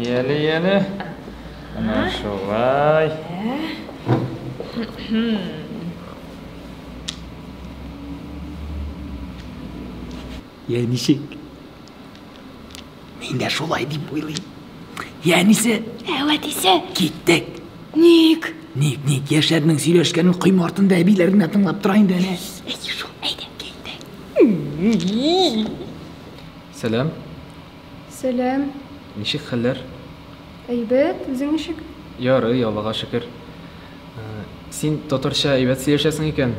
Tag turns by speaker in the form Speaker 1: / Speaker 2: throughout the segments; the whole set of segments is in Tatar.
Speaker 1: Еле-еле. Ана шулай.
Speaker 2: Нишек? Мен де шулай деп ойлаймын. Янисе.
Speaker 3: Әуәтесе.
Speaker 2: Кеттік.
Speaker 3: Ник?
Speaker 2: Ник, Яшәрнің сөйлешкенін құйма артында әбилерін тыңлап тұрайын да не?
Speaker 3: Әйдә, кеттік.
Speaker 1: Сәлем.
Speaker 4: Сәлем.
Speaker 1: Ничек хәлләр?
Speaker 4: Әйбәт, үзең ничек?
Speaker 1: Ярый, Аллага шөкер. Син татарча әйбәт сөйләшәсең икән.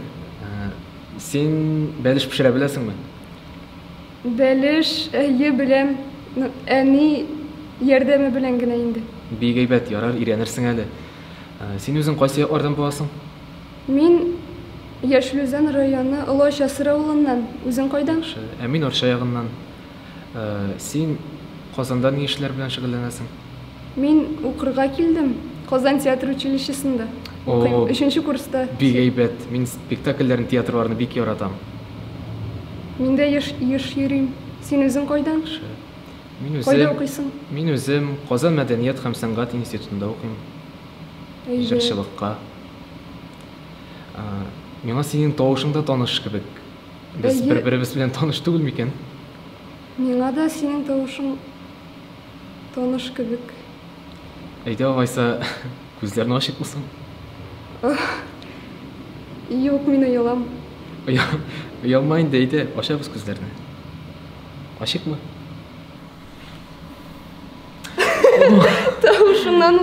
Speaker 1: Син бәлеш пешерә беләсеңме?
Speaker 4: Бәлеш, әйе беләм. Әни ярдәме белән генә инде.
Speaker 1: Бик әйбәт, ярар, өйрәнерсең әле. Син үзең кайсы яклардан буласың?
Speaker 4: Мин Яшьлүзән районы Олы Часыр авылыннан. Үзең кайдан?
Speaker 1: Мин Арча ягыннан. Син Казанда ни эшләр белән шөгыльләнәсең?
Speaker 4: Мин укырга килдем. Казан театр училищесында. Укыйм, 3нче курста.
Speaker 1: Бик әйбәт. Мин спектакльләрне, театрларны бик яратам.
Speaker 4: Мин дә еш йөрим. Син үзең кайдан? Кайда укыйсың?
Speaker 1: Мин үзем Казан мәдәният һәм сәнгать институтында укыйм. Җырчылыкка. Миңа синең тавышың да таныш кебек. Без бер-беребез белән таныш түгел микән?
Speaker 4: Миңа да синең тавышың таныш кебек.
Speaker 1: Әйдә, алайса, күзләрне ачык мısың?
Speaker 4: Юк, мин оялам.
Speaker 1: Оялма инде, әйдә, ачабыз күзләрне. Ачыкмы?
Speaker 4: Тавышыңнан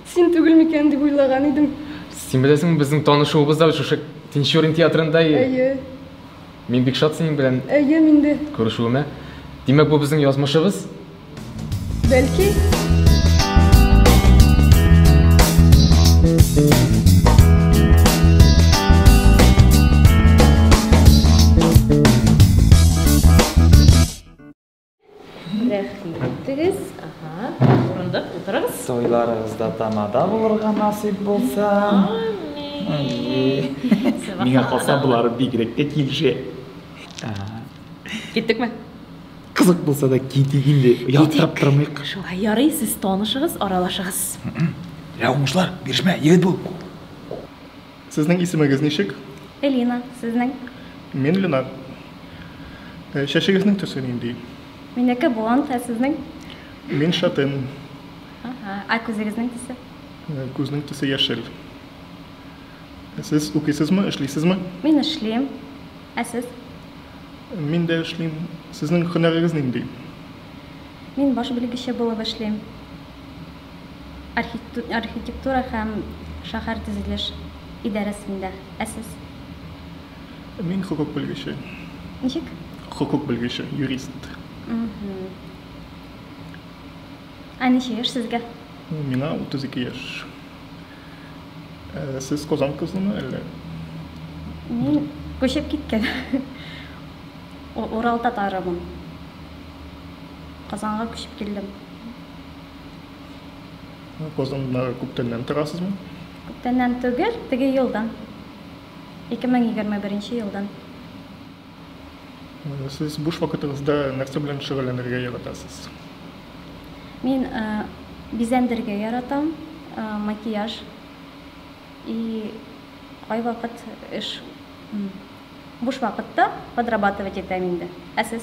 Speaker 4: син түгел микән дип уйлаган идем.
Speaker 1: Син беләсеңме, безнең танышуыбыз да шушы Тинчурин театрында.
Speaker 4: Әйе.
Speaker 1: Мин бик шат синең белән
Speaker 4: Әйе, мин дә.
Speaker 1: күрешүемә. Димәк, бу безнең язмышыбыз?
Speaker 4: Бәлки.
Speaker 3: Рәхмәтегез. Урында утырыгыз.
Speaker 2: Тойларыңызда тамада булырга насип булса. Миңа калса булары бигрәк тә килешә.
Speaker 3: Киттекме?
Speaker 2: Кызык булса да китик инде. Ялтырап тормыйк.
Speaker 3: Шулай ярый, сез танышыгыз, аралашыгыз.
Speaker 2: Уңышлар, бирешмә, егет бул.
Speaker 5: Сезнең исемегез ничек?
Speaker 3: Элина, сезнең?
Speaker 5: Мин Лена. Чәчегезнең төсе нинди?
Speaker 3: Минеке блонд, ә сезнең?
Speaker 5: Мин шатын.
Speaker 3: Күзегезнең төсе?
Speaker 5: Күзнең төсе яшел. Сез укыйсызмы, эшлисезме?
Speaker 3: Мин эшлим. Ә сез?
Speaker 5: Мин дә эшлим. Сезнең һөнәрегез нинди?
Speaker 3: Мин баш белгече булып эшлим. Архитектура һәм шәһәр төзелеш идарәсендә. Ә сез?
Speaker 5: Мин хукук белгече.
Speaker 3: Ничек?
Speaker 5: Хукук белгече, юрист.
Speaker 3: Ә ничә яшь сезгә?
Speaker 5: Миңа 32 яшь. Сез Казан кызымы әллә?
Speaker 3: Мин күчеп киткән. Урал татарымын. Казанга күчеп килдем.
Speaker 5: Казанда күптәннән торасызмы?
Speaker 3: Күптәннән түгел, теге елдан. 2021 елдан.
Speaker 5: Сез буш вакытыгызда нәрсә белән шөгыльләнергә яратасыз?
Speaker 3: Мин бизәндергә яратам, макияж. И кай вакыт эш буш вакытта подрабатывать итәм инде. Ә сез?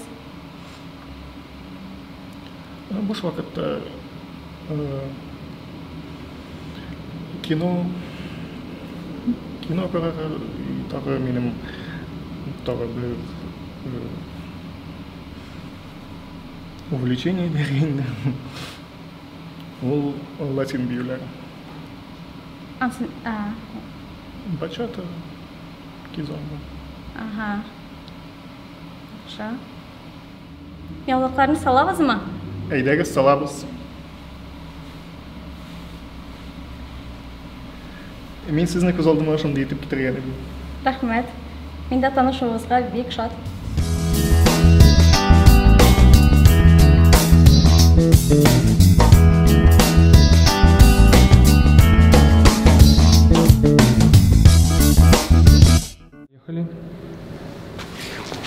Speaker 5: Буш вакытта кино карарга тагы минем тагы бер увлечение дигән. Ул латин биюләре. Бачата, кизомба.
Speaker 3: Ага. Ша. Яулыкларны салабызмы?
Speaker 5: Әйдәгез, салабыз. Мин сезне күз алдыма шундый итеп китергән идем.
Speaker 3: Рәхмәт. Мин дә танышуыбызга бик шат.
Speaker 1: Ехали.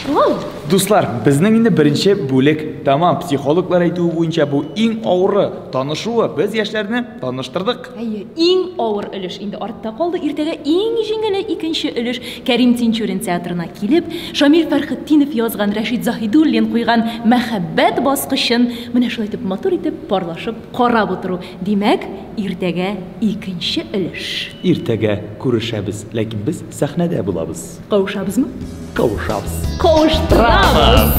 Speaker 3: Воу!
Speaker 6: Дуслар, безнең инде беренче бүлек тамам. Психологлар әйтүе буенча бу иң авыры танышуы. Без яшьләрне таныштырдык.
Speaker 7: Әйе, иң авыр өлеш инде артта калды. Иртәгә иң җиңеле икенче өлеш Кәрим Тинчурин театрына килеп, Шамил Фәрхетдинов язган, Рәшид Заһидуллин куйган мәхәббәт баскычын менә шулай итеп матур итеп парлашып карап утыру. Димәк, иртәгә икенче өлеш.
Speaker 6: Иртәгә күрешәбез, ләкин без сәхнәдә булабыз.
Speaker 7: Кавышабызмы?
Speaker 6: Кавышабыз.
Speaker 7: Кавыштырабыз.